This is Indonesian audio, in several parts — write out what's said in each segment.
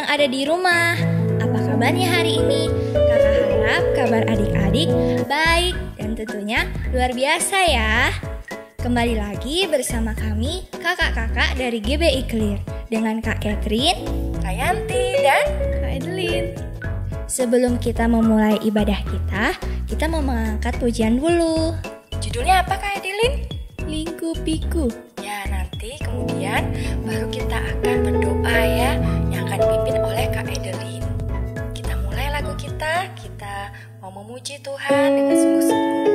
yang ada di rumah. Apa kabarnya hari ini? Kakak harap kabar adik-adik baik dan tentunya luar biasa ya. Kembali lagi bersama kami kakak-kakak dari GBI Clear dengan Kak Catherine, Kak Yanti, dan Kak Adeline. Sebelum kita memulai ibadah kita mau mengangkat pujian dulu. Judulnya apa Kak Adeline? Lingkupiku. Ya, nanti kemudian baru kita akan berdoa ya, yang akan dipimpin oleh Kak Adeline. Kita mulai lagu kita mau memuji Tuhan dengan sungguh-sungguh.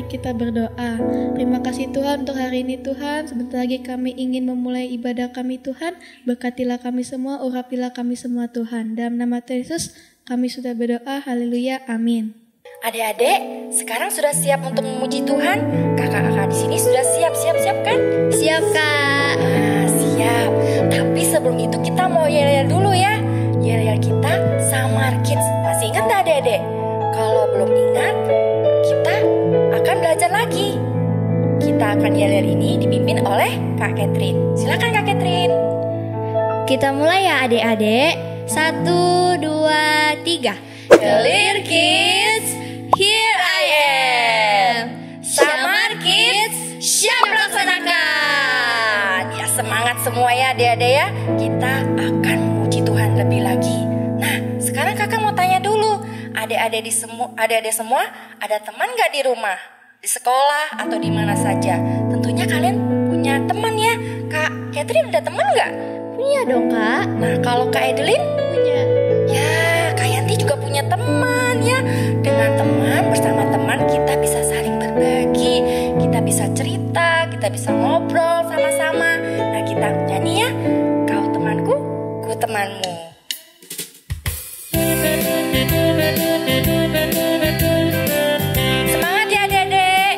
Kita berdoa. Terima kasih Tuhan untuk hari ini Tuhan. Sebentar lagi kami ingin memulai ibadah kami Tuhan. Berkatilah kami semua, urapilah kami semua Tuhan. Dalam nama Tuhan Yesus kami sudah berdoa. Haleluya, amin. Adik-adik, sekarang sudah siap untuk memuji Tuhan? Kakak-kakak di sini sudah siap kan? Siap Kak. Nah, siap. Tapi sebelum itu kita mau yel-yel dulu ya. Yel-yel kita Samar Kids. Masih ingat gak adik-adik? Kalau belum ingat, kita akan belajar lagi. Kita akan yel-yel ini dipimpin oleh Kak Catherine. Silakan Kak Catherine. Kita mulai ya adik-adik. 1, 2, 3. Clear Kids, here I am. Samar Kids, siap laksanakan. Ya, semangat semua ya adik-adik ya. Kita akan memuji Tuhan lebih lagi. Nah, sekarang kakak mau tanya dulu. Adik-adik semua ada teman gak di rumah? Di sekolah atau di mana saja? Tentunya kalian punya teman ya. Kak Catherine ada teman gak? Punya dong Kak. Nah, kalau Kak Adeline? Punya. Ya, Kak Yanti juga punya teman ya. Dengan teman, bersama teman kita bisa saling berbagi. Kita bisa cerita, kita bisa ngobrol sama-sama. Nah, kita nyanyi ya. Kau temanku, ku temanmu. Semangat ya adik-adik.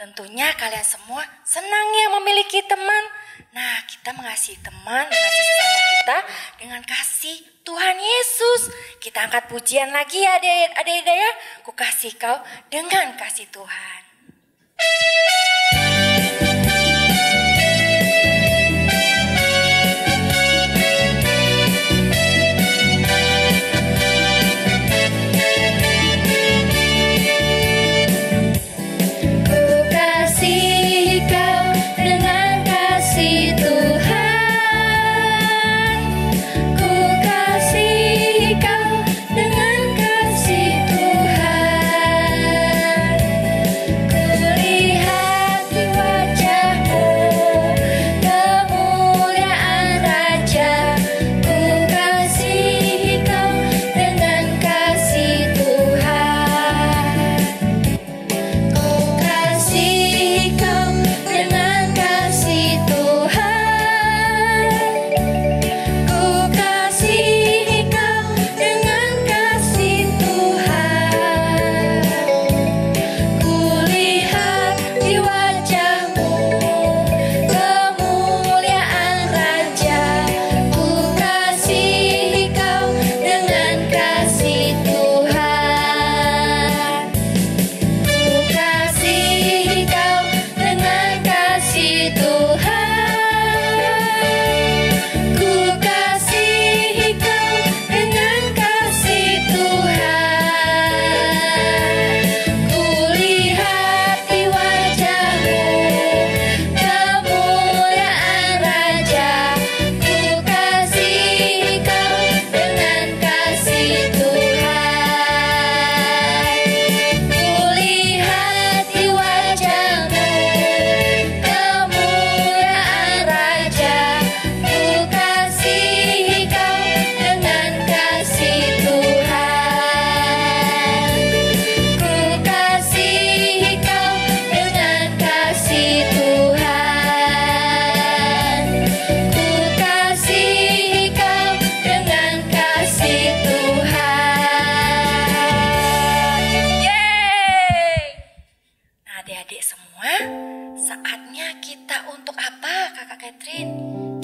Tentunya kalian semua senang ya memiliki teman. Nah, kita mengasihi teman, mengasihi sesama kita dengan kasih Tuhan Yesus. Kita angkat pujian lagi ya adik-adik ya. Ku kasih kau dengan kasih Tuhan.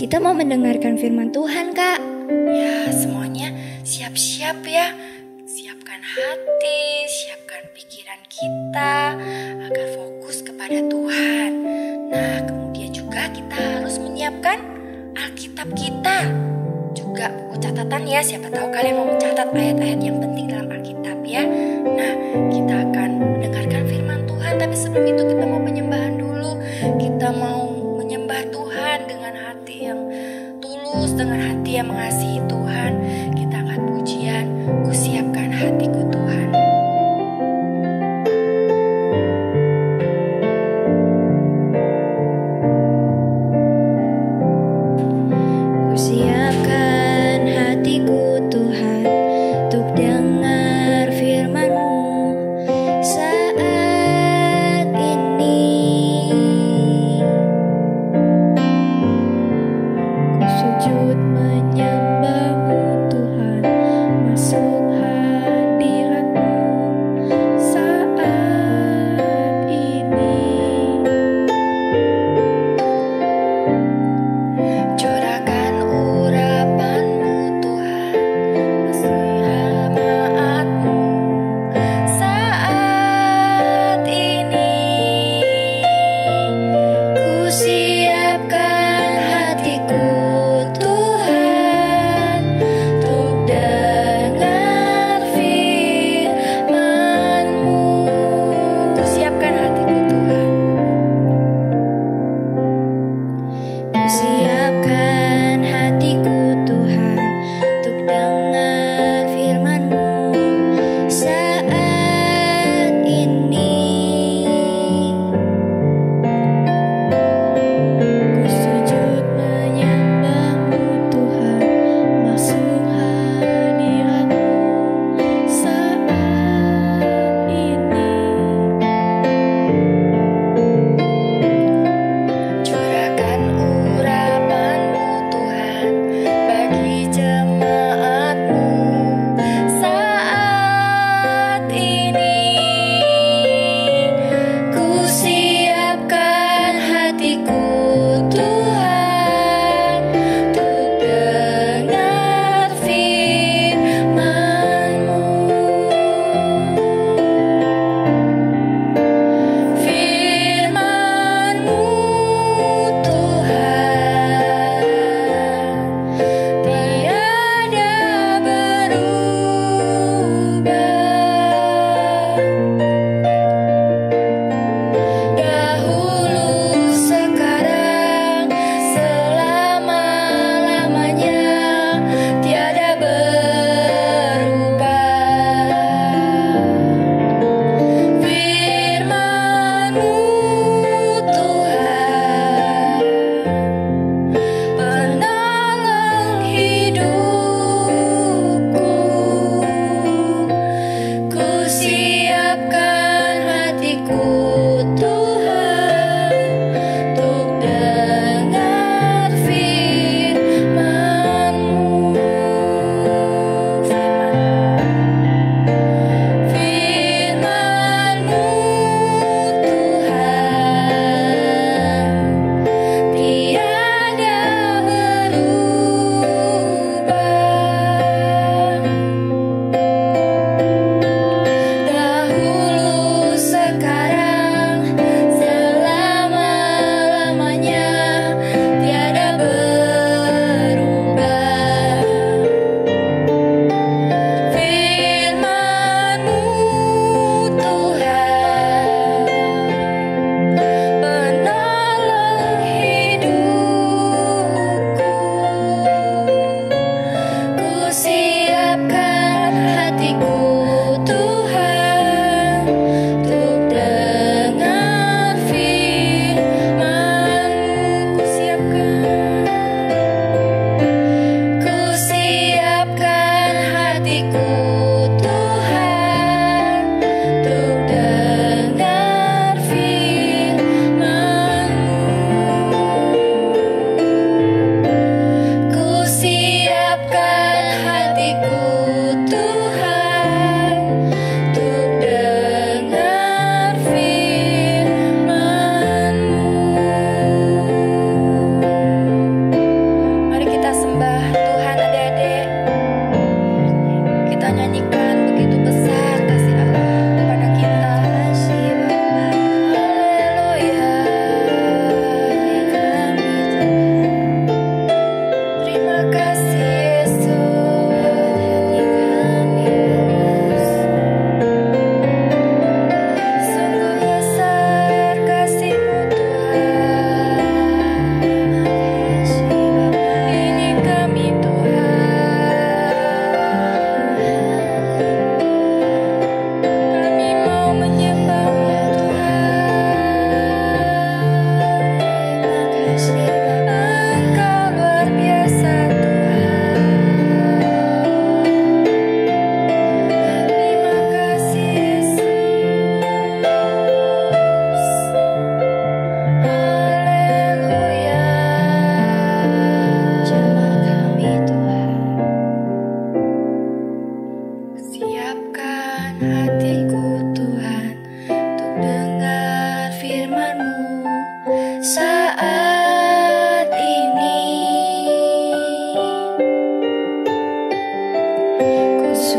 Kita mau mendengarkan firman Tuhan, Kak. Ya, semuanya siap-siap ya. Siapkan hati, siapkan pikiran kita agar fokus kepada Tuhan. Nah, kemudian juga kita harus menyiapkan Alkitab kita. Juga buku catatan ya, siapa tahu kalian mau mencatat ayat-ayat yang penting dalam Alkitab ya. Nah, kita akan mendengarkan firman Tuhan, tapi sebelum itu kita mau penyembahan dulu. Kita mau menyembah Tuhan dengan hati yang tulus, dengan hati yang mengasihi Tuhan. Kita angkat pujian, ku siapkan hatiku Tuhan. Ku siapkan hatiku Tuhan untuk dengar firman-Mu saat ini. Ku sujud menyembah-Mu Tuhan, masuk hadirat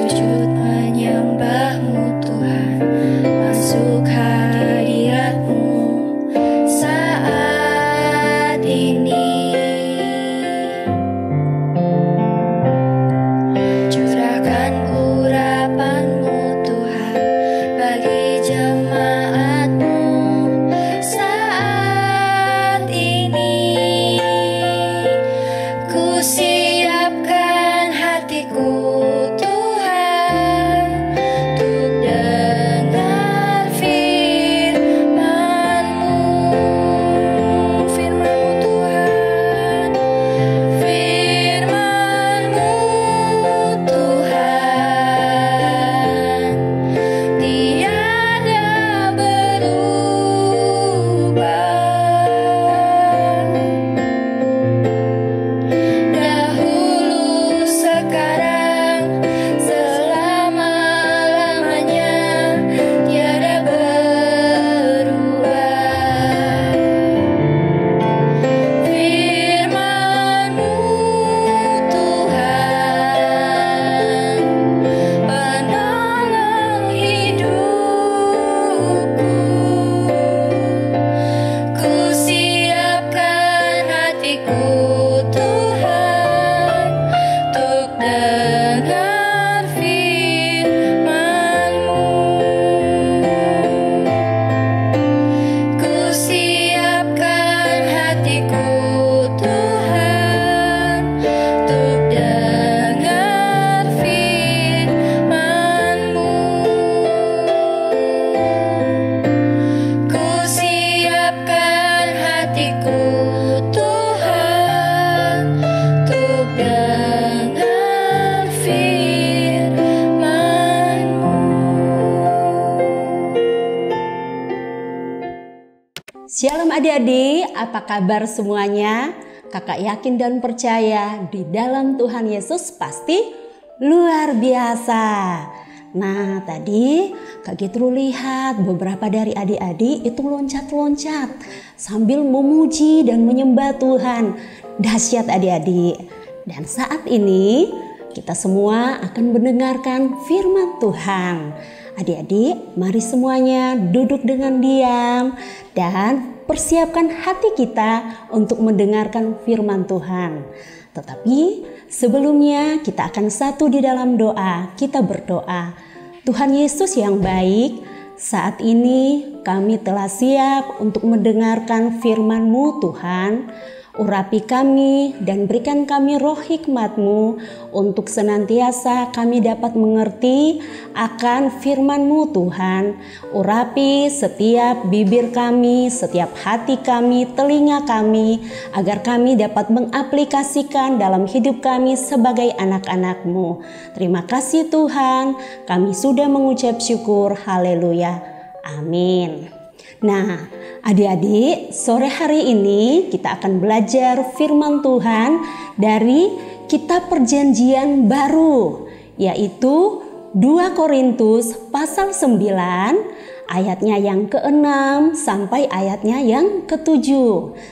sujud menyembah-Mu Tuhan, masuk hadirat-Mu saat ini. Curahkan urapan-Mu Tuhan bagi jemaat-Mu saat ini. Ku siapkan hatiku Tuhan untuk dengar firman-Mu. Firman-Mu Tuhan, firman-Mu Tuhan, tiada berubah. Dahulu, sekarang, selama-lamanya, tiada berubah. Firman-Mu Tuhan, penolong hidupku. Ku siapkan hatiku Tuhan untuk dengar firman-Mu. Ku siapkan hatiku Tuhan untuk dengar firman-Mu. Ku siapkan hatiku Tuhan untuk dengar firman-Mu. Shalom adik-adik, apa kabar semuanya? Kakak yakin dan percaya di dalam Tuhan Yesus pasti luar biasa. Nah, tadi Kak Gitru lihat beberapa dari adik-adik itu loncat-loncat sambil memuji dan menyembah Tuhan. Dahsyat adik-adik. Dan saat ini kita semua akan mendengarkan firman Tuhan. Adik-adik, mari semuanya duduk dengan diam dan persiapkan hati kita untuk mendengarkan firman Tuhan. Tetapi sebelumnya kita akan satu di dalam doa. Kita berdoa. Tuhan Yesus yang baik, saat ini kami telah siap untuk mendengarkan firman-Mu Tuhan. Urapi kami dan berikan kami roh hikmat-Mu untuk senantiasa kami dapat mengerti akan firman-Mu Tuhan. Urapi setiap bibir kami, setiap hati kami, telinga kami, agar kami dapat mengaplikasikan dalam hidup kami sebagai anak-anak-Mu. Terima kasih Tuhan, kami sudah mengucap syukur. Haleluya. Amin. Nah, adik-adik, sore hari ini kita akan belajar firman Tuhan dari kitab Perjanjian Baru, yaitu 2 Korintus pasal 9 ayatnya yang ke-6 sampai ayatnya yang ke-7.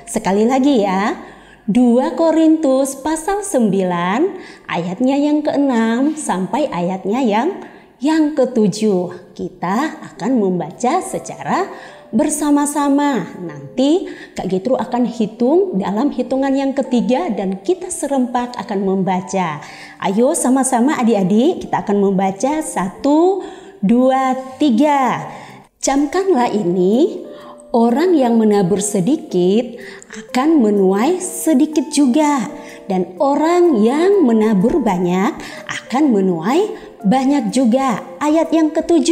Sekali lagi ya, 2 Korintus pasal 9 ayatnya yang ke-6 sampai ayatnya yang ke-7. Kita akan membaca secara bersama-sama. Nanti Kak Gitru akan hitung dalam hitungan yang ketiga dan kita serempak akan membaca. Ayo sama-sama adik-adik, kita akan membaca 1, 2, 3. Camkanlah ini, orang yang menabur sedikit akan menuai sedikit juga, dan orang yang menabur banyak akan menuai banyak juga. Ayat yang ke-7,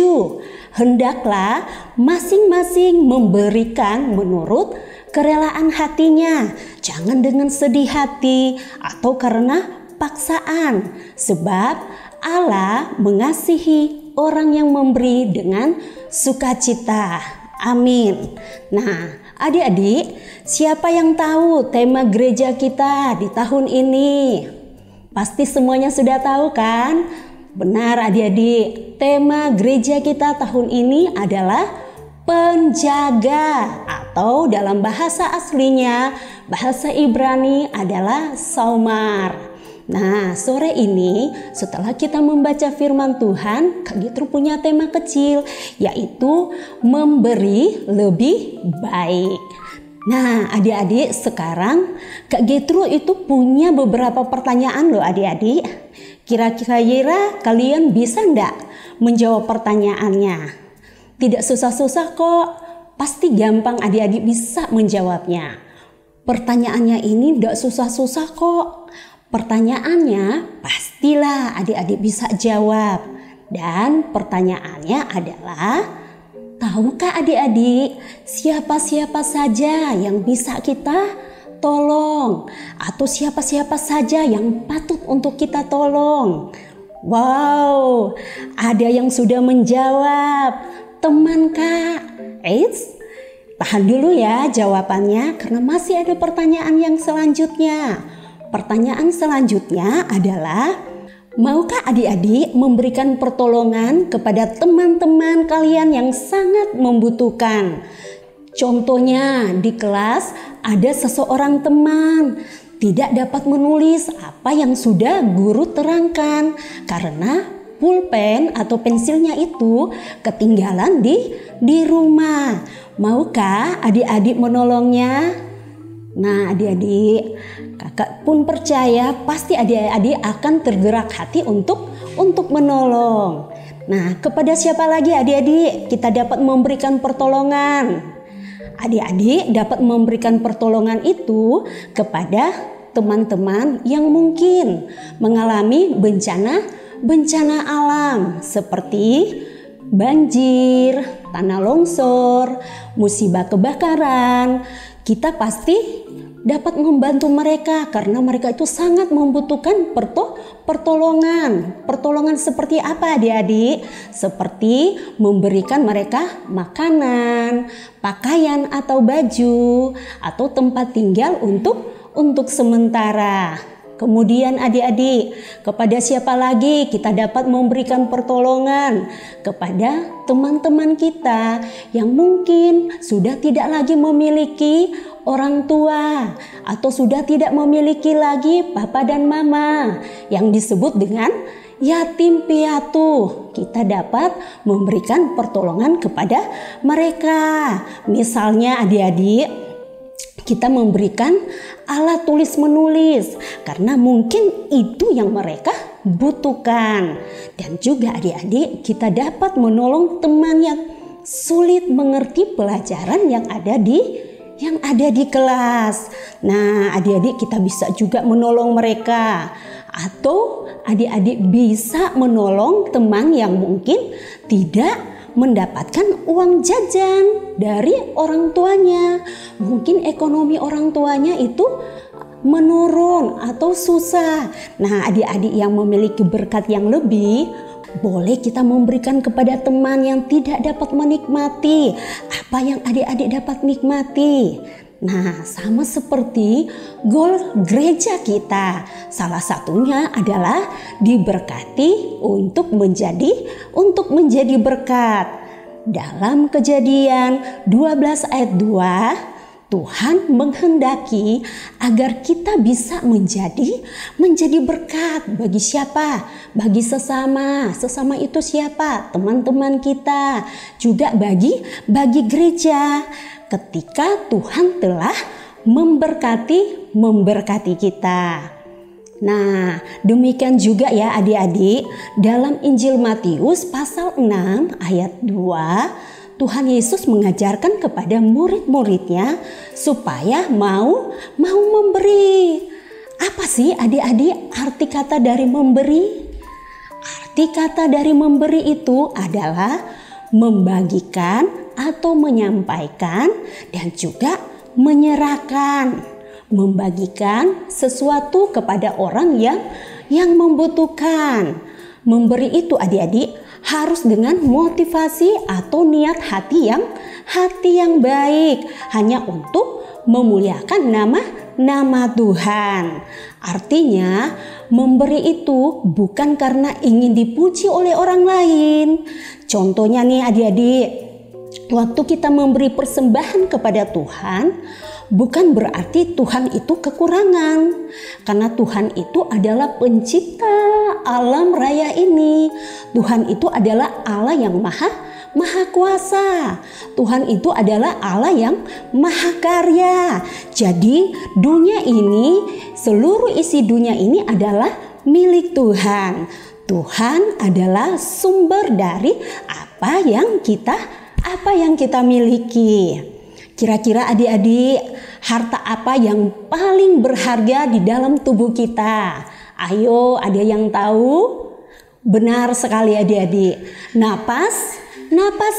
hendaklah masing-masing memberikan menurut kerelaan hatinya, jangan dengan sedih hati atau karena paksaan, sebab Allah mengasihi orang yang memberi dengan sukacita. Amin. Nah, adik-adik, siapa yang tahu tema gereja kita di tahun ini? Pasti semuanya sudah tahu kan? Benar adik-adik, tema gereja kita tahun ini adalah penjaga, atau dalam bahasa aslinya, bahasa Ibrani adalah saumar. Nah, sore ini setelah kita membaca firman Tuhan, Kak Getru punya tema kecil, yaitu memberi lebih baik. Nah, adik-adik, sekarang Kak Getru itu punya beberapa pertanyaan loh adik-adik. Kira-kira kalian bisa enggak menjawab pertanyaannya? Tidak susah-susah kok, pasti gampang adik-adik bisa menjawabnya. Pertanyaannya ini enggak susah-susah kok. Pertanyaannya pastilah adik-adik bisa jawab. Dan pertanyaannya adalah, tahukah adik-adik siapa-siapa saja yang bisa kita tolong? Atau siapa-siapa saja yang patut untuk kita tolong? Wow, ada yang sudah menjawab. Teman Kak. Tahan dulu ya jawabannya karena masih ada pertanyaan yang selanjutnya. Pertanyaan selanjutnya adalah, maukah adik-adik memberikan pertolongan kepada teman-teman kalian yang sangat membutuhkan? Contohnya di kelas ada seseorang teman tidak dapat menulis apa yang sudah guru terangkan karena pulpen atau pensilnya itu ketinggalan di rumah. Maukah adik-adik menolongnya? Nah, adik-adik, kakak pun percaya pasti adik-adik akan tergerak hati untuk menolong. Nah, kepada siapa lagi adik-adik kita dapat memberikan pertolongan? Adik-adik dapat memberikan pertolongan itu kepada teman-teman yang mungkin mengalami bencana alam seperti banjir, tanah longsor, musibah kebakaran. Kita pasti dapat membantu mereka karena mereka itu sangat membutuhkan pertolongan. Pertolongan seperti apa adik-adik? Seperti memberikan mereka makanan, pakaian atau baju, atau tempat tinggal untuk sementara. Kemudian adik-adik, kepada siapa lagi kita dapat memberikan pertolongan? Kepada teman-teman kita yang mungkin sudah tidak lagi memiliki orang tua atau sudah tidak memiliki lagi papa dan mama yang disebut dengan yatim piatu. Kita dapat memberikan pertolongan kepada mereka. Misalnya adik-adik, kita memberikan alat tulis menulis karena mungkin itu yang mereka butuhkan. Dan juga adik-adik, kita dapat menolong teman yang sulit mengerti pelajaran yang ada di kelas. Nah, adik-adik kita bisa juga menolong mereka. Atau adik-adik bisa menolong teman yang mungkin tidak mendapatkan uang jajan dari orang tuanya. Mungkin ekonomi orang tuanya itu menurun atau susah. Nah, adik-adik yang memiliki berkat yang lebih, boleh kita memberikan kepada teman yang tidak dapat menikmati apa yang adik-adik dapat nikmati. Nah, sama seperti goal gereja kita. Salah satunya adalah diberkati untuk menjadi berkat. Dalam Kejadian 12 ayat 2, Tuhan menghendaki agar kita bisa menjadi berkat bagi siapa? Bagi sesama. Sesama itu siapa? Teman-teman kita. Juga bagi gereja. Ketika Tuhan telah memberkati kita. Nah, demikian juga ya adik-adik, dalam Injil Matius pasal 6 ayat 2, Tuhan Yesus mengajarkan kepada murid-muridnya supaya mau memberi. Apa sih adik-adik arti kata dari memberi? Arti kata dari memberi itu adalah membagikan atau menyampaikan dan juga menyerahkan, membagikan sesuatu kepada orang yang membutuhkan. Memberi itu adik-adik harus dengan motivasi atau niat hati yang baik, hanya untuk memuliakan nama Tuhan. Artinya memberi itu bukan karena ingin dipuji oleh orang lain. Contohnya nih adik-adik, waktu kita memberi persembahan kepada Tuhan, bukan berarti Tuhan itu kekurangan. Karena Tuhan itu adalah pencipta alam raya ini. Tuhan itu adalah Allah yang maha kuasa. Tuhan itu adalah Allah yang maha karya. Jadi dunia ini, seluruh isi dunia ini adalah milik Tuhan. Tuhan adalah sumber dari apa yang kita miliki. Kira-kira adik-adik, harta apa yang paling berharga di dalam tubuh kita? Ayo, ada yang tahu? Benar sekali adik-adik. Napas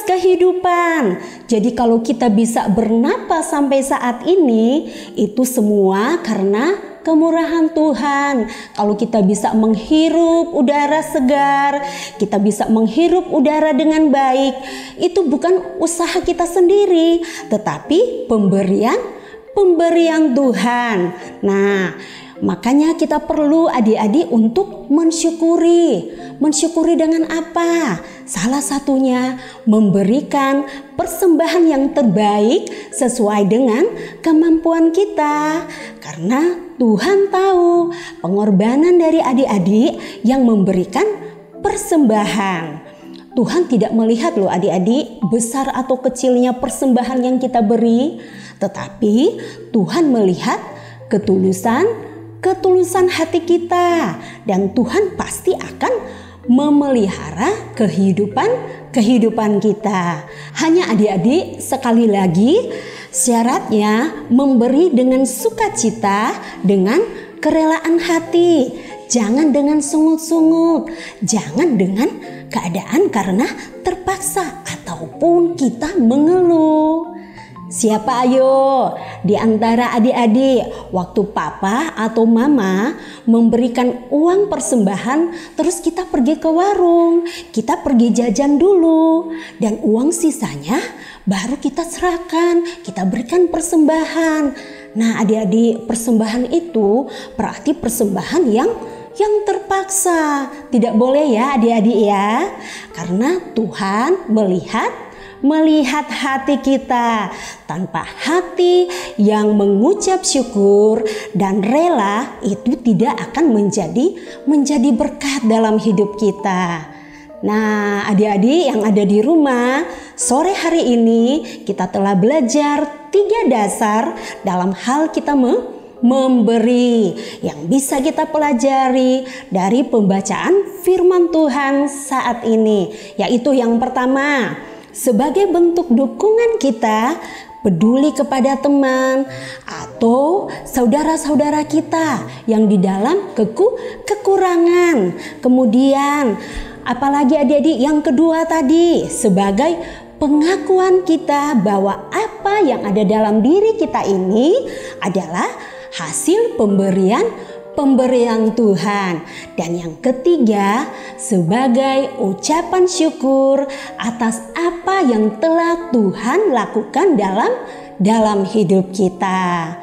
kehidupan. Jadi kalau kita bisa bernapas sampai saat ini, itu semua karena kemurahan Tuhan. Kalau kita bisa menghirup udara segar, kita bisa menghirup udara dengan baik, itu bukan usaha kita sendiri, tetapi pemberian Tuhan. Nah, makanya kita perlu adik-adik untuk mensyukuri. Mensyukuri dengan apa? Salah satunya memberikan persembahan yang terbaik sesuai dengan kemampuan kita. Karena Tuhan tahu pengorbanan dari adik-adik yang memberikan persembahan. Tuhan tidak melihat loh adik-adik besar atau kecilnya persembahan yang kita beri, tetapi Tuhan melihat ketulusan hati kita, dan Tuhan pasti akan memelihara kehidupan kita. Hanya adik-adik, sekali lagi syaratnya memberi dengan sukacita, dengan kerelaan hati. Jangan dengan sungut-sungut, jangan dengan keadaan karena terpaksa ataupun kita mengeluh. Siapa ayo di antara adik-adik waktu papa atau mama memberikan uang persembahan, terus kita pergi ke warung, kita pergi jajan dulu, dan uang sisanya baru kita serahkan, kita berikan persembahan. Nah adik-adik, persembahan itu berarti persembahan yang terpaksa. Tidak boleh ya adik-adik ya, karena Tuhan melihat hati kita. Tanpa hati yang mengucap syukur dan rela, itu tidak akan menjadi berkat dalam hidup kita. Nah adik-adik yang ada di rumah, sore hari ini kita telah belajar 3 dasar dalam hal kita memberi yang bisa kita pelajari dari pembacaan firman Tuhan saat ini, yaitu yang pertama, sebagai bentuk dukungan kita peduli kepada teman atau saudara-saudara kita yang di dalam kekurangan. Kemudian apalagi adik-adik yang kedua tadi, sebagai pengakuan kita bahwa apa yang ada dalam diri kita ini adalah hasil pemberian Tuhan. Dan yang ketiga, sebagai ucapan syukur atas apa yang telah Tuhan lakukan dalam hidup kita.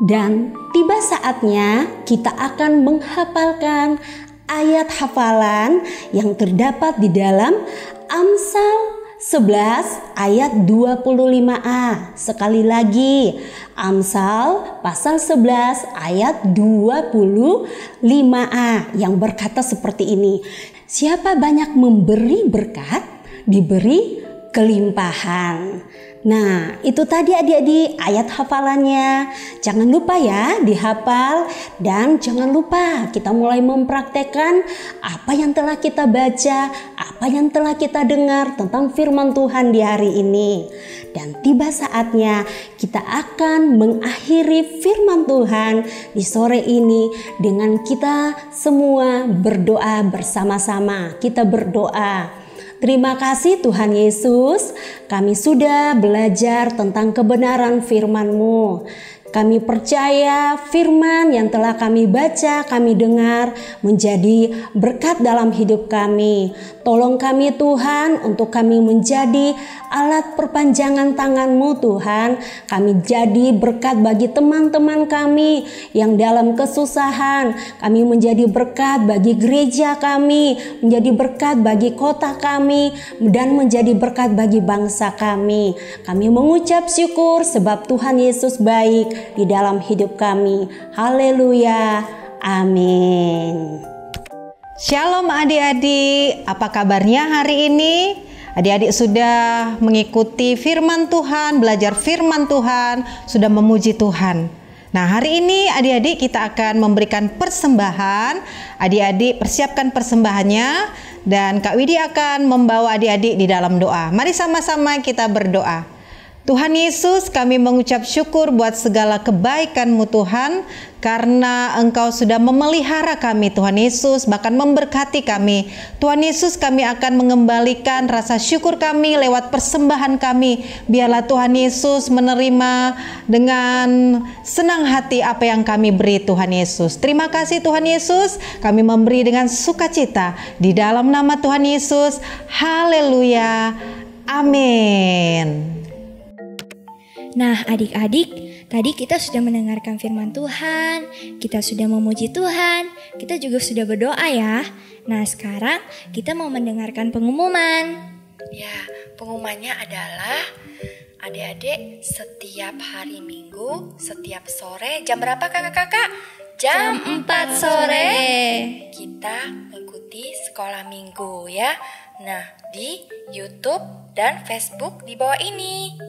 Dan tiba saatnya kita akan menghafalkan ayat hafalan yang terdapat di dalam Amsal 11 ayat 25a. Sekali lagi, Amsal pasal 11 ayat 25a yang berkata seperti ini. Siapa banyak memberi berkat, diberi kelimpahan. Nah, itu tadi adik-adik ayat hafalannya. Jangan lupa ya dihafal, dan jangan lupa kita mulai mempraktekkan apa yang telah kita baca, apa yang telah kita dengar tentang firman Tuhan di hari ini. Dan tiba saatnya kita akan mengakhiri firman Tuhan di sore ini dengan kita semua berdoa bersama-sama. Kita berdoa. Terima kasih Tuhan Yesus, kami sudah belajar tentang kebenaran firman-Mu. Kami percaya firman yang telah kami baca, kami dengar menjadi berkat dalam hidup kami. Tolong kami Tuhan untuk kami menjadi alat perpanjangan tangan-Mu Tuhan. Kami jadi berkat bagi teman-teman kami yang dalam kesusahan. Kami menjadi berkat bagi gereja kami, menjadi berkat bagi kota kami, dan menjadi berkat bagi bangsa kami. Kami mengucap syukur sebab Tuhan Yesus baik di dalam hidup kami. Haleluya. Amin. Shalom adik-adik, apa kabarnya hari ini? Adik-adik sudah mengikuti firman Tuhan, belajar firman Tuhan, sudah memuji Tuhan. Nah, hari ini adik-adik kita akan memberikan persembahan. Adik-adik persiapkan persembahannya dan Kak Widi akan membawa adik-adik di dalam doa. Mari sama-sama kita berdoa. Tuhan Yesus, kami mengucap syukur buat segala kebaikan-Mu Tuhan, karena Engkau sudah memelihara kami Tuhan Yesus, bahkan memberkati kami. Tuhan Yesus, kami akan mengembalikan rasa syukur kami lewat persembahan kami. Biarlah Tuhan Yesus menerima dengan senang hati apa yang kami beri Tuhan Yesus. Terima kasih Tuhan Yesus, kami memberi dengan sukacita di dalam nama Tuhan Yesus. Haleluya. Amin. Nah, adik-adik, tadi kita sudah mendengarkan firman Tuhan, kita sudah memuji Tuhan, kita juga sudah berdoa ya. Nah, sekarang kita mau mendengarkan pengumuman. Ya, pengumumannya adalah adik-adik setiap hari Minggu, setiap sore, jam berapa kakak-kakak? Jam 4 sore. Kita mengikuti sekolah minggu ya. Nah, di YouTube dan Facebook di bawah ini.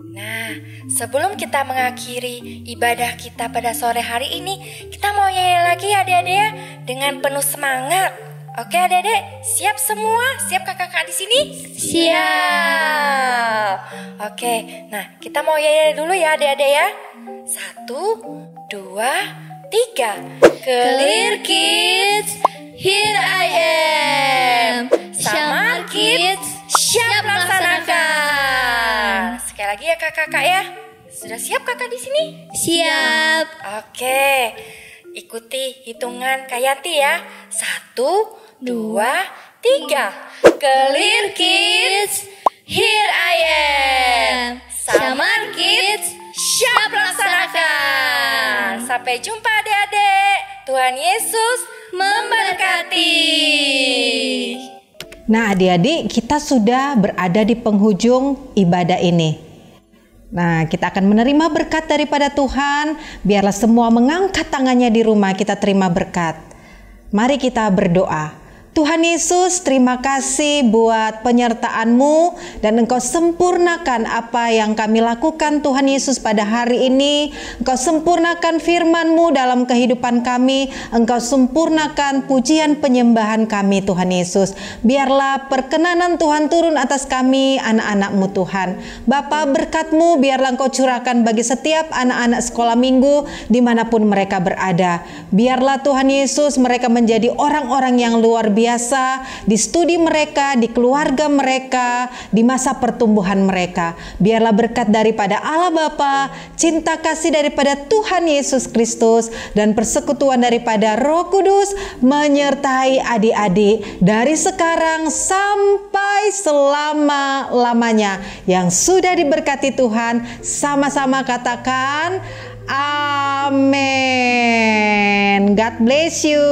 Nah, sebelum kita mengakhiri ibadah kita pada sore hari ini, kita mau nyanyi lagi ya adik-adik ya, dengan penuh semangat. Oke adik-adik, siap semua? Siap kakak-kakak di sini? Siap. Oke, nah kita mau nyanyi dulu ya adik-adik ya. 1, 2, 3. Clear Kids, here I am. Samar Kids, siap laksanakan. Sekali lagi ya kakak-kakak ya. Sudah siap kakak di sini? Siap. Oke. Ikuti hitungan Kak Yanti ya. 1, 2, 3. Clear Kids, here I am. Samar Kids, siap laksanakan. Sampai jumpa adik-adik. Tuhan Yesus memberkati. Nah adik-adik, kita sudah berada di penghujung ibadah ini. Nah, kita akan menerima berkat daripada Tuhan. Biarlah semua mengangkat tangannya di rumah, kita terima berkat. Mari kita berdoa. Tuhan Yesus, terima kasih buat penyertaan-Mu dan Engkau sempurnakan apa yang kami lakukan Tuhan Yesus pada hari ini. Engkau sempurnakan firman-Mu dalam kehidupan kami. Engkau sempurnakan pujian penyembahan kami Tuhan Yesus. Biarlah perkenanan Tuhan turun atas kami anak-anak-Mu Tuhan. Bapa, berkat-Mu biarlah Engkau curahkan bagi setiap anak-anak sekolah minggu dimanapun mereka berada. Biarlah Tuhan Yesus mereka menjadi orang-orang yang luar biasa di studi mereka, di keluarga mereka, di masa pertumbuhan mereka. Biarlah berkat daripada Allah Bapa, cinta kasih daripada Tuhan Yesus Kristus, dan persekutuan daripada Roh Kudus menyertai adik-adik dari sekarang sampai selama-lamanya. Yang sudah diberkati Tuhan, sama-sama katakan amin. God bless you.